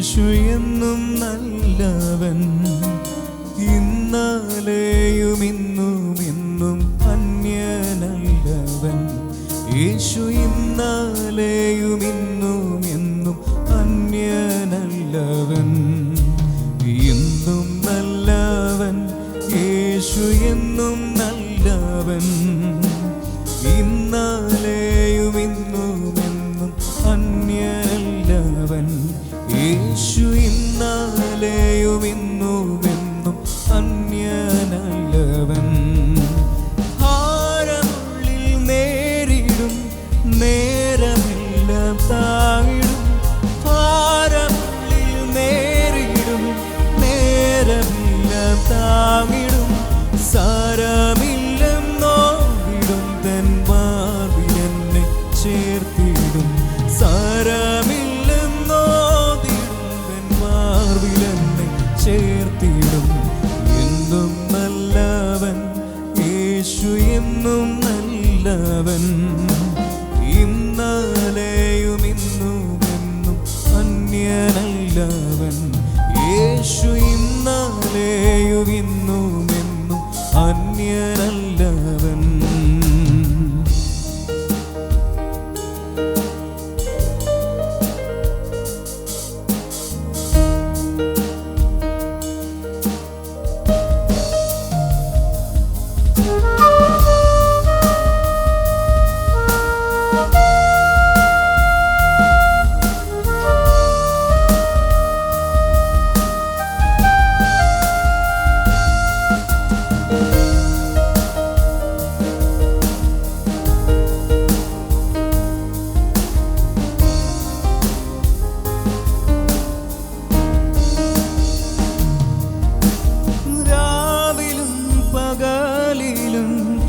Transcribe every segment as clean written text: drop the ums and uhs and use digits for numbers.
യേശു എന്നും നല്ലവൻ, ഇന്നലെയും ഇന്നും എന്നും അന്യനല്ലവൻ. യേശു ഇന്നലെയും ഇന്നും എന്നും അന്യനല്ലവൻ, എന്നും നല്ലവൻ. യേശു എന്നും നല്ലവൻ, ഇന്നലെയും ഇന്നും എന്നും അന്യനല്ലവൻ. യേശു ഇന്നലെയും ഇന്നും എന്നും അന്യനല്ലവൻ. ഭാരമുള്ളിൽ നേരിടും നേരമെല്ലാം താങ്ങിടും, ഭാരമുള്ളിൽ നേരിടും നേരമെല്ലാം താങ്ങിടും. സാരമില്ലെന്നോവിടും തൻ മാർവിൽ എന്നെ ചേർത്തിടും, സാരമില്ലെന്നോതിടും തൻ മാർവിൽ എന്നെ ചേർത്തിടും. എന്നും നല്ലവൻ, യേശു എന്നും നല്ലവൻ, ഇന്നലെയും ഇന്നും എന്നും അന്യനല്ലവൻ. യേശു ഇന്നലെയും ഇന്നും എന്നും അന്യനല്ലവൻ.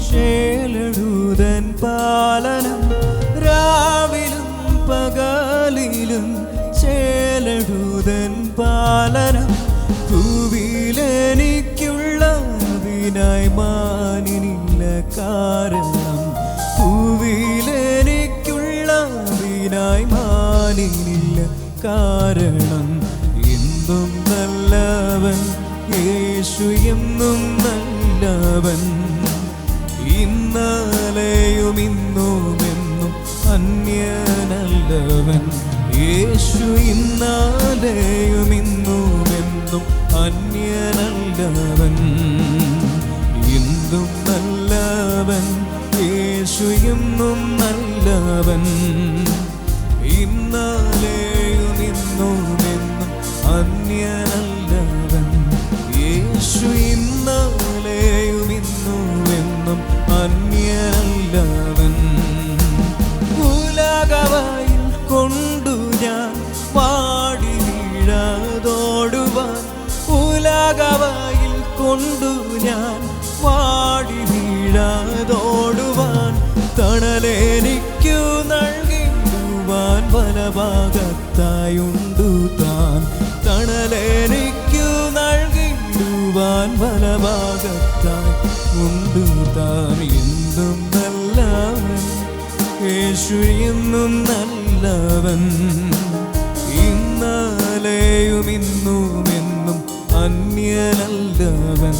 ചേലടുതൻ പാലനം, രാവിലും പകലിലും ചേലടുതൻ പാലനം. ഭൂവിലെനിക്കുള്ളതിനായി മാനിനില്ല കാരണം, ഭൂവിലെനിക്കുള്ളതിനായി മാനിനില്ല കാരണം. എന്നും നല്ലവൻ, യേശു എന്നും നല്ലവൻ, ഇന്നലെയും ഇന്നും എന്നും അന്യനല്ലവൻ. യേശു ഇന്നലെയും ഇന്നും എന്നും അന്യനല്ലവൻ, ഇന്നും നല്ലവൻ. യേശു എന്നും നല്ലവൻ, ഇന്നലെയും ഇന്നും എന്നും അന്യനല്ലവൻ. യേശു ഇന്നലെയും ഇന്നും എന്നും അന്യനല്ലവൻ. ഉലകവായിൽ കൊണ്ടു ഞാൻ പാടി വീഴാതോടുവാൻ, ഉലകവായിൽ കൊണ്ടു ഞാൻ പാടി വീഴാതോടുവാൻ. തണലെനിക്കു നൽകിടുവാൻ വലഭാഗത്തായുണ്ടു താൻ, തണലെനിക്കു നൽകിടുവാൻ വലഭാഗത്തായി ഉണ്ടു താൻ. എന്നും നല്ലവൻ, യേശു എന്നും നല്ലവൻ, ഇന്നലെയും ഇന്നും എന്നും അന്യനല്ലവൻ.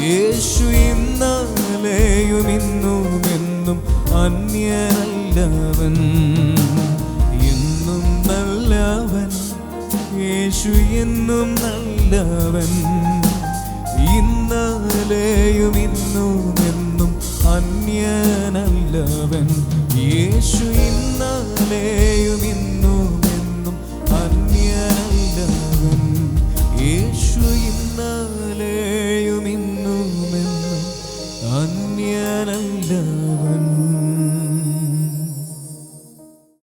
യേശു ഇന്നലെയും ഇന്നും എന്നും അന്യനല്ലവൻ, എന്നും നല്ലവൻ. യേശു എന്നും നല്ലവൻ, ഇന്നലെയും ഇന്നും എന്നും അന്യനല്ലവൻ. യേശു ഇന്നലെയും ഇന്നും എന്നും അന്യനല്ലവൻ. യേശു ഇന്നലെയും ഇന്നും എന്നും അന്യനല്ലവൻ.